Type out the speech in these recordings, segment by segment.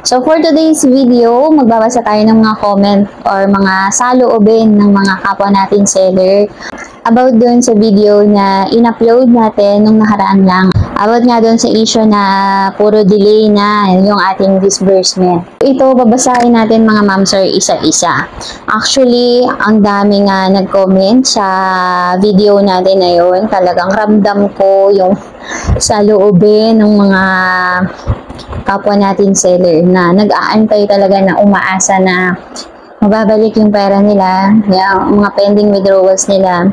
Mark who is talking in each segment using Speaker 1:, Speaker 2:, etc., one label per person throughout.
Speaker 1: So for today's video, magbabasa tayo ng mga comment or mga saloobin ng mga kapwa natin seller about doon sa video na in-upload natin nung nakaraan lang. About nga doon sa issue na puro delay na yung ating disbursement. Ito, babasahin natin mga ma'am sir isa-isa. Actually, ang dami nga nag-comment sa video natin na yun. Talagang ramdam ko yung saloobin ng mga kapwa natin seller na nag-aantay talaga na umaasa na mababalik yung pera nila, yung mga pending withdrawals nila.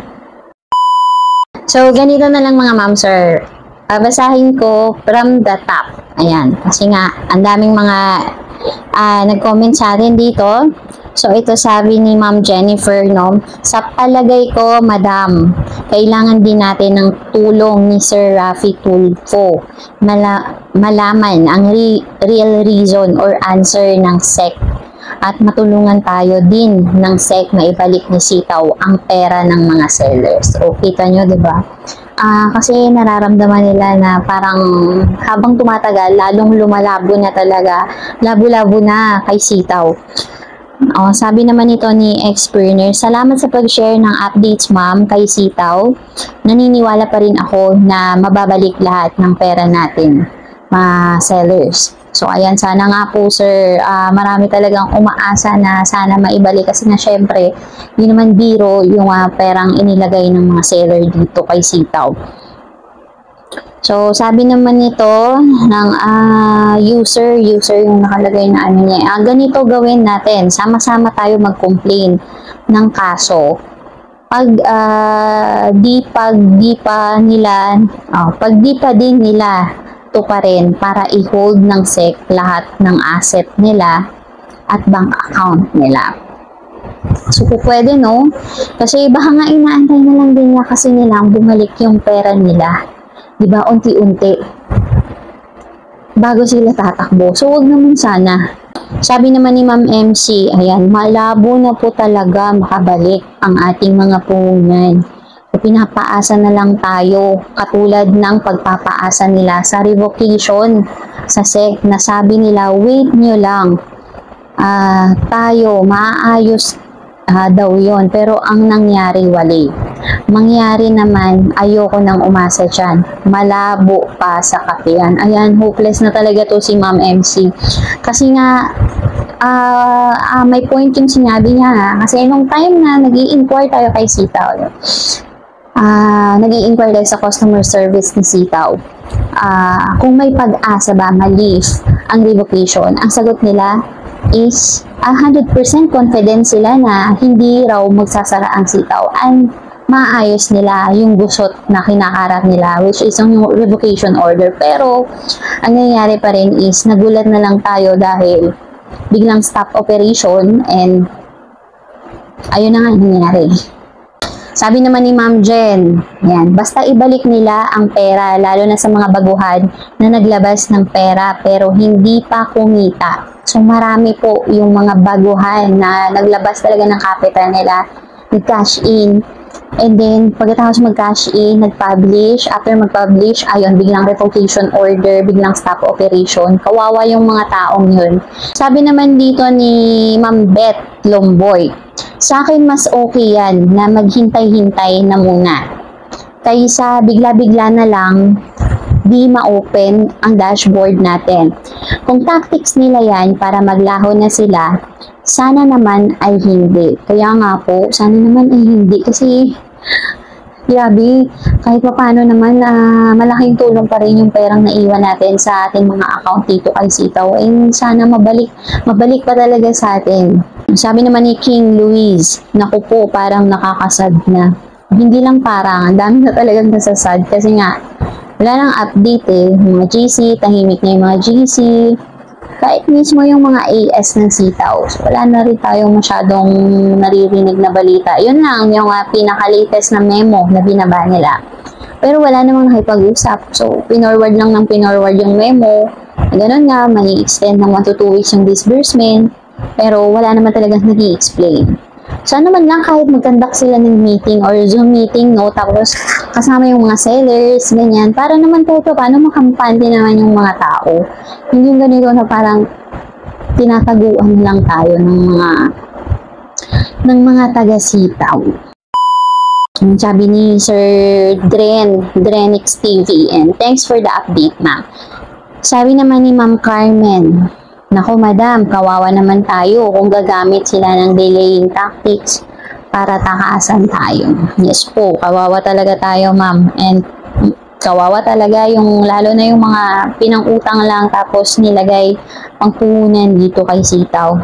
Speaker 1: So, ganito na lang mga ma'am sir. Basahin ko from the top. Ayan. Kasi nga, ang daming mga nag-comment sa atin dito. So, ito sabi ni Ma'am Jennifer, no? Sa palagay ko, madam, kailangan din natin ng tulong ni Sir Rafi Tulfo. Malaman ang real reason or answer ng SEC. At matulungan tayo din ng SEC na ibalik ni Sitaw ang pera ng mga sellers. O, kita nyo, di ba? Kasi nararamdaman nila na parang habang tumatagal, lalong lumalabo na talaga. Labo-labo na kay Sitaw. Sabi naman ito ni Experner, salamat sa pag-share ng updates ma'am kay Sitaw. Naniniwala pa rin ako na mababalik lahat ng pera natin, mga sellers. So ayan, sana nga po sir, marami talagang umaasa na sana maibalik kasi na syempre, hindi naman biro yung perang inilagay ng mga seller dito kay Sitaw. So, sabi naman nito ng user yung nakalagay na ano niya. Ganito gawin natin. Sama-sama tayo mag-complain ng kaso. Pag di pa din nila tuparin para i-hold ng SEC lahat ng asset nila at bank account nila. So, pwede no? Kasi baka nga inaantay na lang din niya kasi nilang bumalik yung pera nila. Diba, unti-unti bago sila tatakbo. So, wag naman sana. Sabi naman ni Ma'am MC, ayan, malabo na po talaga makabalik ang ating mga puhunan. So, pinapaasa na lang tayo katulad ng pagpapaasa nila sa revocation sa SEC na sabi nila, wait nyo lang, tayo, maayos daw yon, pero ang nangyari wali. Mangyari naman, ayoko nang umasa dyan. Malabo pa sa kapihan. Ayan, hopeless na talaga to si Ma'am MC. Kasi nga, may point yung sinabi niya. Kasi nung time na nag-i-inquire tayo kay Sitaw, nag-i-inquire tayo sa customer service ni Sitaw. Kung may pag-asa ba ma-lift ang revocation, ang sagot nila is 100% confident sila na hindi raw magsasara ang Sitaw and maayos nila yung gusot na kinakarap nila, which is yung revocation order. Pero ang nangyayari pa rin is nagulat na lang tayo dahil biglang stop operation and ayun na nga nangyayari. Sabi naman ni Ma'am Jen, yan, basta ibalik nila ang pera, lalo na sa mga baguhan na naglabas ng pera pero hindi pa kumita. So marami po yung mga baguhan na naglabas talaga ng capital nila, nag-cash in, and then pagkatapos mag-cash in, nag-publish, after mag-publish, ayun, biglang revocation order, biglang stop operation. Kawawa yung mga taong yun. Sabi naman dito ni Ma'am Beth Lomboy, sa akin mas okay yan na maghintay-hintay na muna kaysa bigla-bigla na lang di ma-open ang dashboard natin. Kung tactics nila yan para maglaho na sila, sana naman ay hindi. Kaya nga po, sana naman ay hindi. Kasi, grabe, kahit pa paano naman, malaking tulong pa rin yung perang naiwan natin sa ating mga account dito kay Sitaw. And sana mabalik pa talaga sa atin. Sabi naman ni King Luis, naku po, parang nakakasad na. Hindi lang parang, ang dami na talagang nasasad. Kasi nga, wala nang update mga GC, tahimik na yung mga GC, kahit mismo yung mga AS ng Sitaw. So, wala na rin tayong masyadong naririnig na balita. Yun lang, yung pinaka-latest na memo na binaba nila. Pero wala namang nakipag-usap. So, pinorward lang ng pinorward yung memo. Ganun nga, may extend ng 1 to 2 weeks yung disbursement. Pero wala naman talagang nag-i-explain. Sana man lang kahit mag-conduct sila ng meeting or Zoom meeting, no? Tapos kasama yung mga sellers, ganyan. Para naman kahit paano makampante naman yung mga tao. Hindi yung ganito na parang tinataguan lang tayo ng mga taga-sitaw. Sabi ni Sir Drenix TV, and thanks for the update, ma'am. Sabi naman ni Ma'am Carmen, nako madam, kawawa naman tayo kung gagamit sila ng delaying tactics para takaasan tayo. Yes po, kawawa talaga tayo, ma'am. And kawawa talaga yung, lalo na yung mga pinang-utang lang tapos nilagay pangpuhunan dito kay sitaw.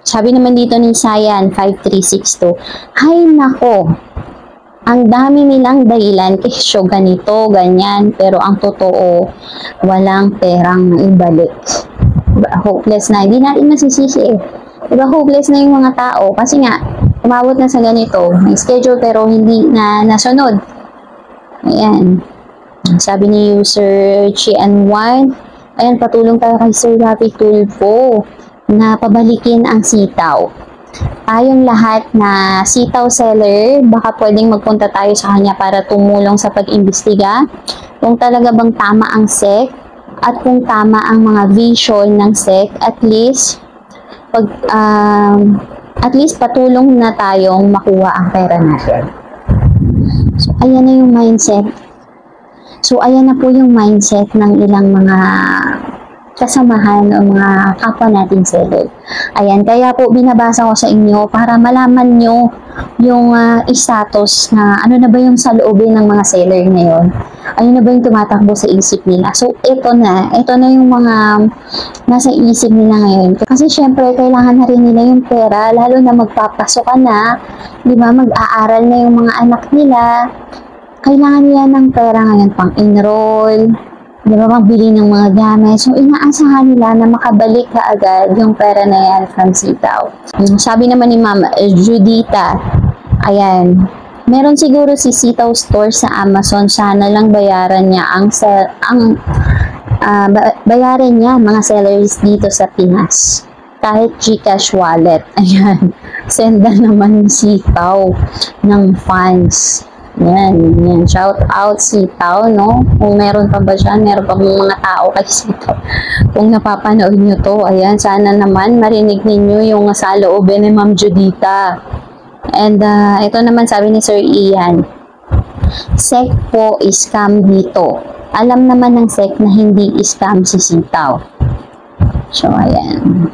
Speaker 1: Sabi naman dito ni Sayan 5362, hay nako, ang dami nilang dahilan kesyo ganito, ganyan, pero ang totoo, walang perang maibalik. Diba, hopeless na. Hindi natin masisisi eh. Diba, hopeless na yung mga tao. Kasi nga, umabot na sa ganito. May schedule pero hindi na nasunod. Ayan. Sabi ni user Chian1, ayan, patulong tayo kay Sir Rafi Tulfo na pabalikin ang sitaw. Tayong lahat na sitaw seller, baka pwedeng magpunta tayo sa kanya para tumulong sa pag-imbestiga kung talaga bang tama ang SEC at kung tama ang mga vision ng SEC. At least patulong na tayong makuha ang pera natin. So ayan na yung mindset. So ayan na po yung mindset ng ilang mga kasamahan o mga kapwa natin seller. Ayan, kaya po binabasa ko sa inyo para malaman nyo yung status na ano na ba yung saloobin ng mga seller ngayon. Ano na ba yung tumatakbo sa isip nila. So, ito na yung mga nasa isip nila ngayon. Kasi syempre, kailangan na rin nila yung pera, lalo na magpapasok ka na, di ba, mag-aaral na yung mga anak nila. Kailangan nila ng pera ngayon pang-enroll, di ba, magbili ng mga gamit. So, inaasahan nila na makabalik ka agad yung pera na yan from sitaw. Sabi naman ni Ma'am Judita, ayan, meron siguro si Sitaw Store sa Amazon. Sana lang bayaran niya bayaran niya mga sellers dito sa Pinas. Kahit GCash wallet. Ayan, senda naman Sitaw ng funds. Yan. Shout out Sitaw, no? Kung meron pa ba siya, meron pa mga tao kay Sitaw. Kung napapanood nyo to, ayan, sana naman marinig ninyo yung saloobin ni Ma'am Judita. And ito naman sabi ni Sir Ian, SEC po scam dito. Alam naman ng SEC na hindi scam si Sitaw. So, ayan.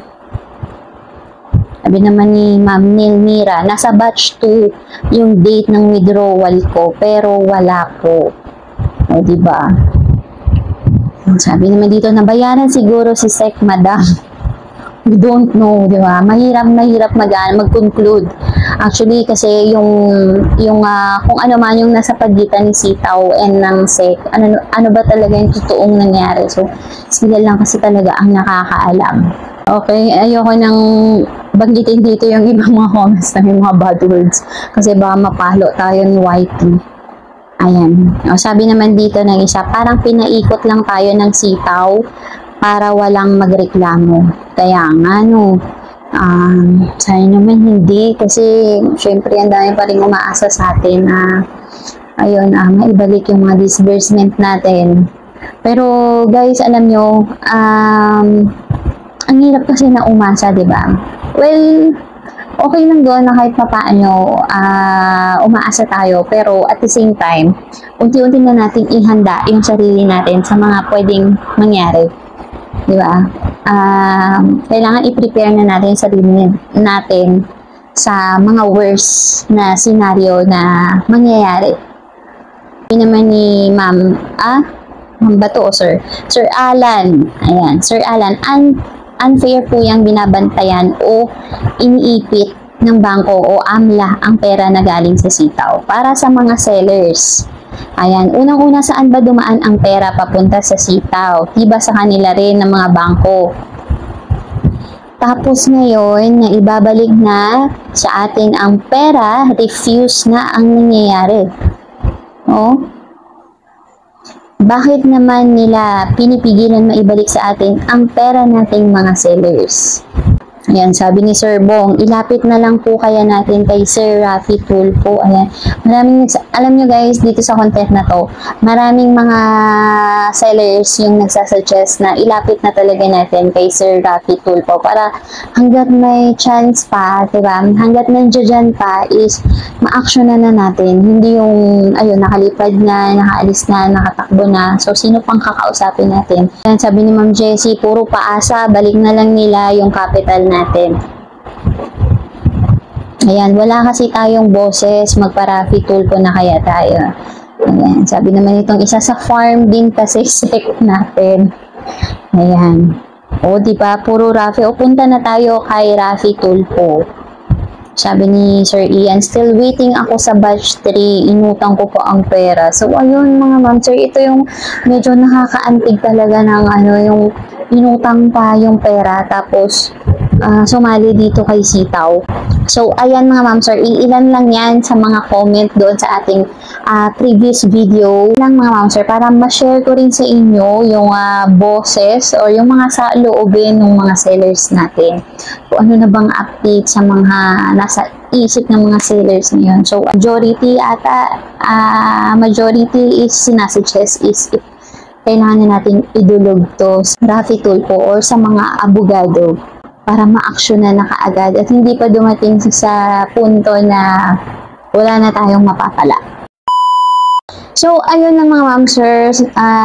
Speaker 1: Sabi naman ni Ma'am Nilmira, nasa batch 2 yung date ng withdrawal ko, pero wala po. O, diba? Sabi naman dito, nabayaran siguro si SEC, madam. We don't know, di ba? Mahirap mag-conclude. Actually, kasi yung kung ano man yung nasa pagitan ni Sitaw and ng SEC, ano ba talaga yung totoong nangyari. So, sila lang kasi talaga ang nakakaalam. Okay, ayoko nang banggitin dito yung ibang mga comments na yung mga bad words kasi baka mapalo tayo ni YT. Ayan. O, sabi naman dito ng isa, parang pinaikot lang tayo ng Sitaw para walang magreklamo. Kaya nga, no, sana naman hindi kasi syempre ang dami pa rin umaasa sa atin na maibalik yung mga disbursement natin. Pero guys, alam nyo, ang hirap kasi na umasa, di ba? Well, okay lang doon na kahit papaano umaasa tayo, pero at the same time, unti-unti na natin ihanda yung sarili natin sa mga pwedeng mangyari. Di ba? Kailangan i-prepare na natin yung sarili natin sa mga worst na scenario na mangyayari. Hindi naman ni Ma'am Bato, Sir Alan. Ayan, Sir Alan, unfair po yung binabantayan o iniipit ng bangko o AMLA ang pera na galing sa Sitaw para sa mga sellers. Ayan, unang-una, saan ba dumaan ang pera papunta sa Sitaw? Diba sa kanila rin ng mga bangko? Tapos ngayon, na ibabalik na sa atin ang pera, refuse na ang nangyayari. Oh? Bakit naman nila pinipigilan maibalik sa atin ang pera nating mga sellers? Ayan, sabi ni Sir Bong, ilapit na lang po kaya natin kay Sir Rafi Tulfo. Ayan, alam nyo guys, dito sa content na to, maraming mga sellers yung nagsasuggest na ilapit na talaga natin kay Sir Rafi Tulfo para hanggat may chance pa, diba? Hanggat nandiyan pa is ma-action na natin. Hindi yung, ayun, nakalipad na, nakaalis na, nakatakbo na. So, sino pang kakausapin natin? Ayan, sabi ni Ma'am Jessie, puro paasa, balik na lang nila yung capital natin. Ayan, wala kasi tayong boses, magpa-Rafi Tulfo na kaya tayo. Ayan, sabi naman itong isa sa farm din kasi sect natin. Ayan. O, diba, puro Rafi. O, punta na tayo kay Rafi Tulfo. Sabi ni Sir Ian, still waiting ako sa batch 3, inutang ko po ang pera. So, ayun mga ma'am, sir, ito yung medyo nakakaantig talaga ng ano, yung inutang pa yung pera, tapos sumali dito kay Sitaw. So, ayan mga ma'am, sir, ilan lang yan sa mga comment doon sa ating previous video lang mga ma'am, sir, para ma-share ko rin sa inyo yung bosses or yung mga sa loobin ng mga sellers natin. Kung ano na bang update sa mga nasa isip ng mga sellers ngayon. So, majority is sinasuggest is if kailangan na natin idulog to sa Rafi Tulfo or sa mga abogado para ma-action na kaagad at hindi pa dumating sa punto na wala na tayong mapapala. So, ayun na mga ma'am sir,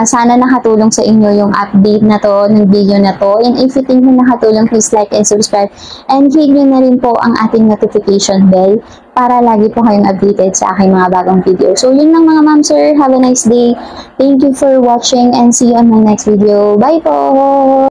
Speaker 1: sana nakatulong sa inyo yung update na to, ng video na to. And if you think na nakatulong, please like and subscribe. And hit nyo na rin po ang ating notification bell para lagi po kayong updated sa aking mga bagong video. So, yun lang mga ma'am sir. Have a nice day. Thank you for watching and see you on my next video. Bye po!